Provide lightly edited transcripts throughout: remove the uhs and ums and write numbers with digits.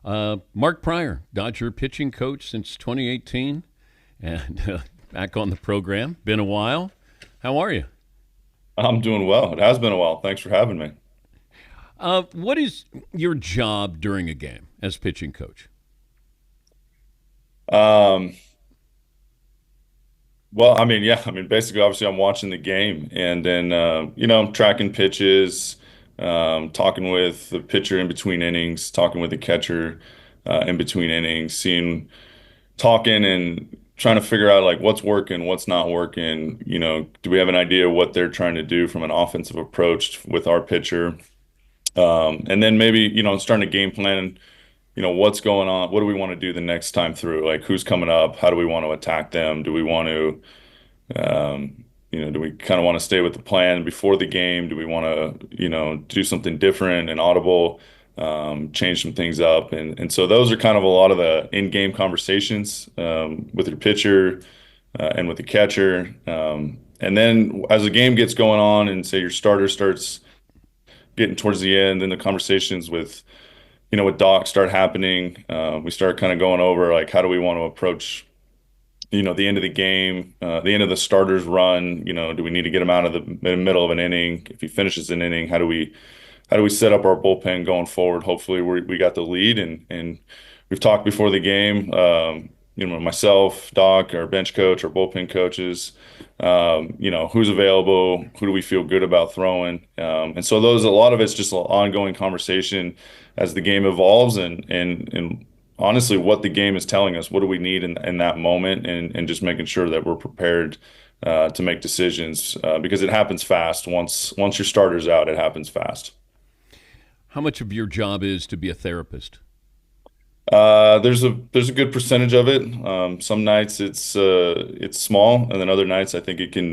Mark Pryor, Dodger pitching coach since 2018, and back on the program. Been a while. How are you? I'm doing well. It has been a while. Thanks for having me. What is your job during a game as pitching coach? Um, basically, obviously, I'm watching the game, and then I'm tracking pitches, talking with the pitcher in between innings, talking with the catcher in between innings, talking and trying to figure out like what's working, what's not working. Do we have an idea what they're trying to do from an offensive approach with our pitcher? And then maybe, starting to game plan, what's going on? What do we want to do the next time through? Like who's coming up? How do we want to attack them? Do we want to, do we kind of want to stay with the plan before the game? Do we want to, do something different and audible, change some things up? And so those are kind of a lot of the in-game conversations, with your pitcher, and with the catcher. And then as the game gets going on and say your starter starts getting towards the end, then the conversations with Doc start happening. We start kind of going over like how do we want to approach, the end of the game, the end of the starter's run. Do we need to get him out of the middle of an inning? If he finishes an inning, how do we set up our bullpen going forward? Hopefully we got the lead and we've talked before the game. Myself, Doc, our bench coach, our bullpen coaches, who's available, who do we feel good about throwing? And so a lot of it's just an ongoing conversation as the game evolves and honestly what the game is telling us, what do we need in that moment and just making sure that we're prepared to make decisions because it happens fast. Once your starter's out, it happens fast. How much of your job is to be a therapist? There's a good percentage of it. Some nights it's small, and then other nights I think it can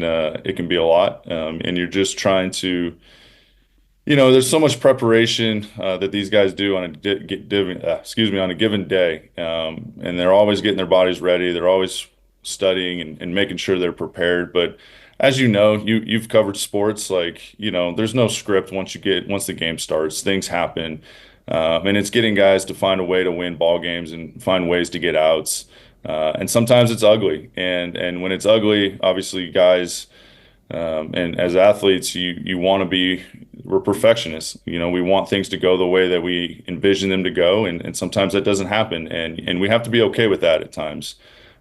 be a lot. And you're just trying to, there's so much preparation that these guys do on on a given day, and they're always getting their bodies ready. They're always studying and making sure they're prepared. But as you know, you've covered sports like there's no script once the game starts. Things happen. And it's getting guys to find a way to win ball games and find ways to get outs. And sometimes it's ugly. And when it's ugly, obviously guys, and as athletes, you want to be, we're perfectionists. We want things to go the way that we envision them to go. And sometimes that doesn't happen. And we have to be okay with that at times.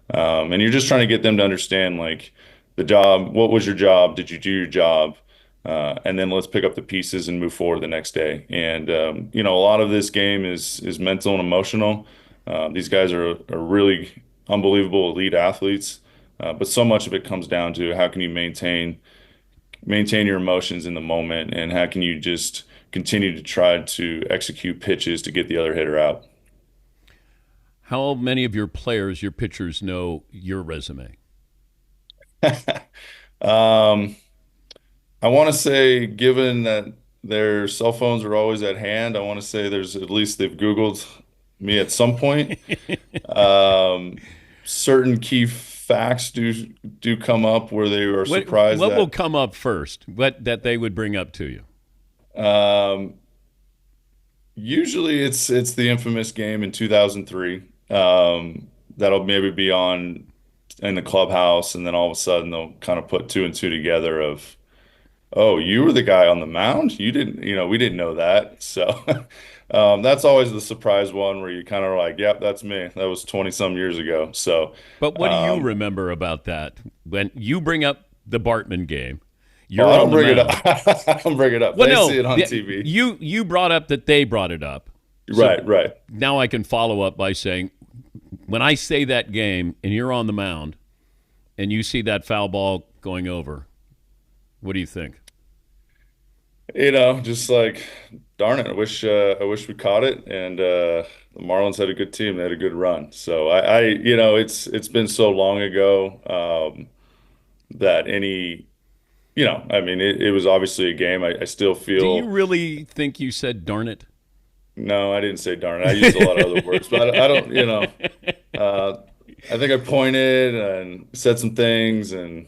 And you're just trying to get them to understand like the job, what was your job? Did you do your job? And then let's pick up the pieces and move forward the next day. And a lot of this game is mental and emotional. These guys are really unbelievable elite athletes, but so much of it comes down to how can you maintain your emotions in the moment, and how can you just continue to try to execute pitches to get the other hitter out. How many of your players, your pitchers, know your resume? Um, I want to say, given that their cell phones are always at hand, I want to say there's at least they've Googled me at some point. Um, Certain key facts do come up where they are what surprised what will that come up first? What that they would bring up to you? um, usually it's the infamous game in 2003. That'll maybe be on in the clubhouse, and then all of a sudden they'll kind of put two and two together of, oh, you were the guy on the mound? You didn't, we didn't know that. So that's always the surprise one where you kind of are like, yep, that's me. That was 20 some years ago. So, But what do you um, remember about that? When you bring up the Bartman game, well, you're I on don't the bring it up. mound. I don't bring it up. Well, They see no, it on TV. you brought up that they brought it up. So Right, right. now I can follow up by saying, when I say that game and you're on the mound and you see that foul ball going over, what do you think? Just like, darn it. I wish we caught it. And the Marlins had a good team. They had a good run. So it's been so long ago that I mean, it was obviously a game. I still Do you feel. really think you said darn it? No, I didn't say darn it. I used a lot of other words, but I don't, uh, I think I pointed and said some things, and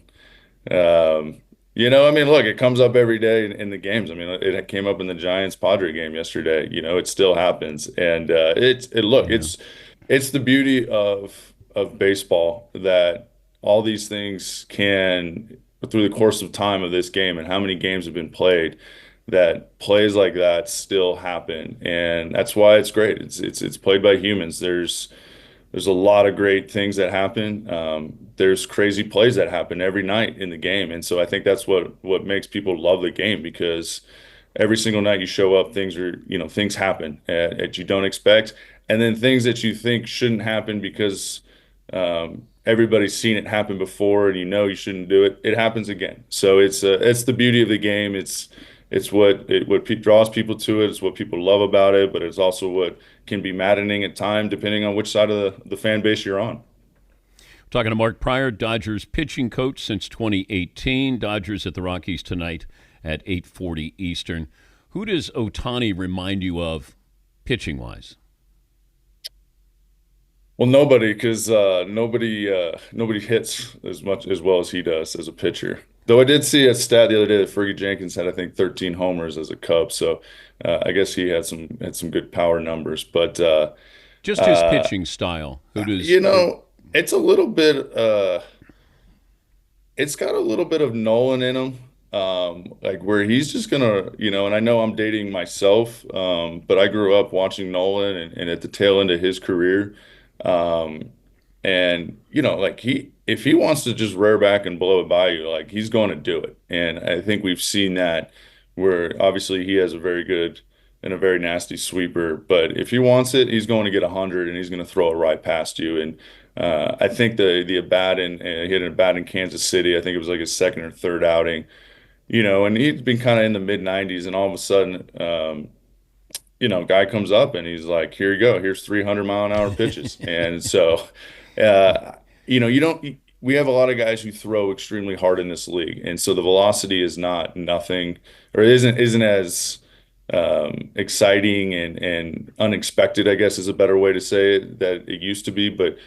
um, I mean, look, it comes up every day in the games. I mean, it came up in the Giants Padre game yesterday. It still happens, and look, Yeah. it's the beauty of baseball that all these things can through the course of time of this game and how many games have been played, that plays like that still happen, and that's why it's great. It's played by humans. There's a lot of great things that happen. There's crazy plays that happen every night in the game, and so I think that's what makes people love the game because every single night you show up, things happen that you don't expect, and then things that you think shouldn't happen because everybody's seen it happen before, and you shouldn't do it. It happens again. So it's the beauty of the game. It's what draws people to it. It's what people love about it, but it's also what can be maddening at time, depending on which side of the fan base you're on. Talking to Mark Pryor, Dodgers pitching coach since 2018. Dodgers at the Rockies tonight at 8:40 Eastern. Who does Otani remind you of pitching wise? Well, nobody, because nobody hits as well as he does as a pitcher. Though I did see a stat the other day that Fergie Jenkins had, I think, 13 homers as a Cub. So I guess he had some good power numbers. But Just his uh, pitching style. Who does? you know, it's a little bit. It's got a little bit of Nolan in him, like where he's just gonna. And I know I'm dating myself, but I grew up watching Nolan and at the tail end of his career. Um, and like if he wants to just rear back and blow it by you, like he's going to do it. And I think we've seen that where obviously he has a very good and a very nasty sweeper, but if he wants it, he's going to get 100 and he's going to throw it right past you. And I think the at bat he had an at bat in Kansas City. I think it was like his second or third outing. And he's been kind of in the mid 90s, and all of a sudden, guy comes up and he's like, "Here you go. Here's 300-mile-an-hour pitches." And so, uh, you don't. We have a lot of guys who throw extremely hard in this league, and so the velocity is not nothing, or isn't as exciting and unexpected, I guess is a better way to say it, that it used to be. But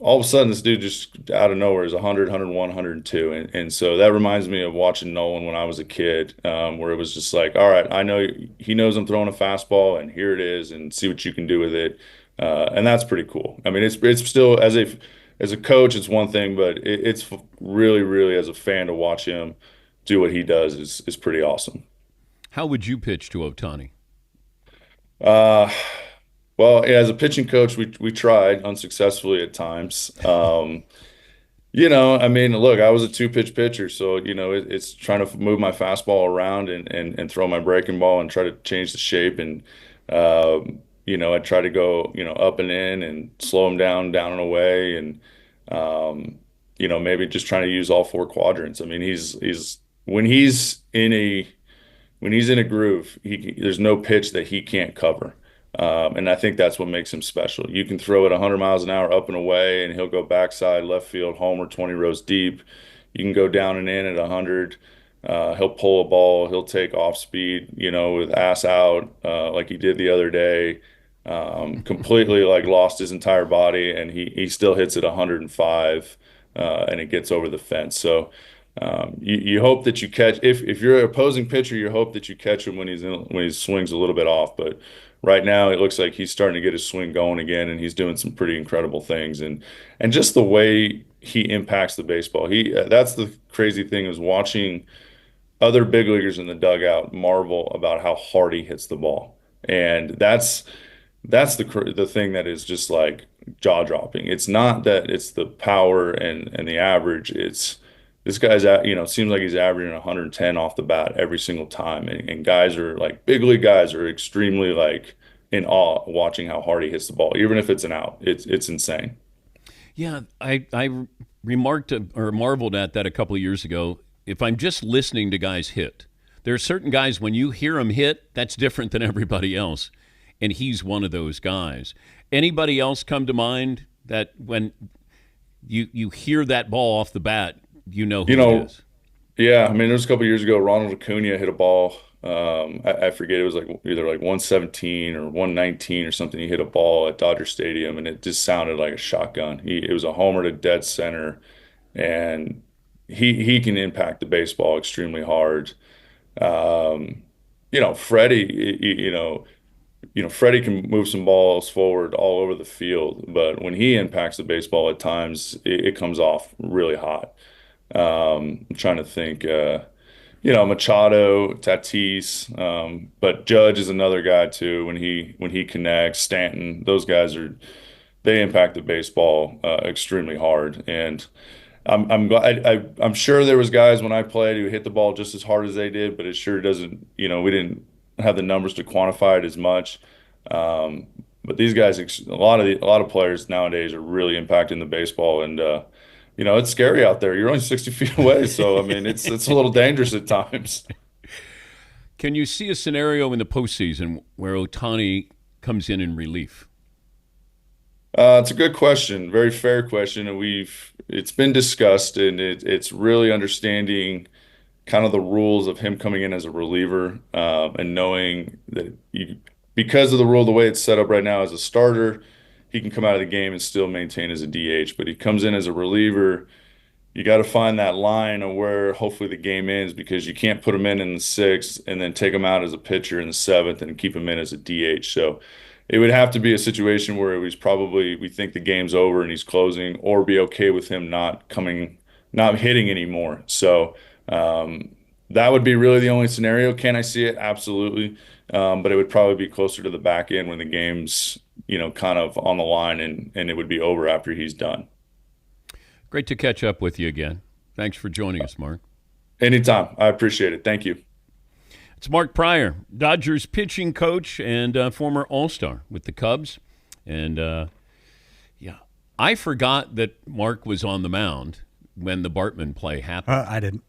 all of a sudden this dude just out of nowhere is 100, 101, 102. And so that reminds me of watching Nolan when I was a kid, where it was just like, all right, I know he knows I'm throwing a fastball and here it is and see what you can do with it. And that's pretty cool. I mean, it's still as a coach, it's one thing, but it's really, really as a fan to watch him do what he does is pretty awesome. How would you pitch to Otani? Uh, well, yeah, as a pitching coach, we tried unsuccessfully at times. I mean, look, I was a two-pitch pitcher, so it's trying to move my fastball around and throw my breaking ball and try to change the shape. And I try to go up and in and slow him down and away, and maybe just trying to use all four quadrants. I mean, he's when he's in a when he's in a groove, there's no pitch that he can't cover. And I think that's what makes him special. You can throw it 100 miles an hour up and away, and he'll go backside, left field, homer, 20 rows deep. You can go down and in at 100. He'll pull a ball. He'll take off speed, with ass out, like he did the other day. Completely like lost his entire body, and he still hits it 105, and it gets over the fence. So you hope that you catch if you're an opposing pitcher, you hope that you catch him when he swings a little bit off. But right now, it looks like he's starting to get his swing going again, and he's doing some pretty incredible things. And just the way he impacts the baseball, he that's the crazy thing is watching other big leaguers in the dugout marvel about how hard he hits the ball, and that's the thing that is just like jaw dropping. It's not that it's the power and the average. It's this guy's at, seems like he's averaging 110 off the bat every single time. And guys are like big league guys are extremely like in awe watching how hard he hits the ball, even if it's an out. It's insane. Yeah, I remarked or marveled at that a couple of years ago. If I'm just listening to guys hit, there are certain guys when you hear them hit, that's different than everybody else, and he's one of those guys. Anybody else come to mind that when you hear that ball off the bat, you know You who it know, is? yeah, I mean, there was a couple years ago, Ronald Acuna hit a ball. I forget, it was like either like 117 or 119 or something. He hit a ball at Dodger Stadium, and it just sounded like a shotgun. It was a homer to dead center, and he can impact the baseball extremely hard. Um, Freddie, Freddie can move some balls forward all over the field, but when he impacts the baseball at times, it comes off really hot. I'm trying to think, Machado, Tatis, but Judge is another guy too. When he connects, Stanton, those guys they impact the baseball extremely hard. And I'm sure there was guys when I played who hit the ball just as hard as they did, but it sure doesn't, we didn't have the numbers to quantify it as much. Um, but these guys, a lot of players nowadays are really impacting the baseball, and it's scary out there. You're only 60 feet away, so I mean, it's a little dangerous at times. Can you see a scenario in the postseason where Otani comes in relief? It's a good question, very fair question, and it's been discussed, and it's really understanding kind of the rules of him coming in as a reliever, and knowing that because of the rule, the way it's set up right now as a starter, he can come out of the game and still maintain as a DH, but he comes in as a reliever. You got to find that line of where hopefully the game ends, because you can't put him in the sixth and then take him out as a pitcher in the seventh and keep him in as a DH. So it would have to be a situation where we think the game's over and he's closing, or be okay with him not hitting anymore. So that would be really the only scenario. Can I see it? Absolutely. But it would probably be closer to the back end when the game's, kind of on the line, and it would be over after he's done. Great to catch up with you again. Thanks for joining us, Mark. Anytime. I appreciate it. Thank you. It's Mark Pryor, Dodgers pitching coach and former All-Star with the Cubs. And, yeah, I forgot that Mark was on the mound when the Bartman play happened. I didn't.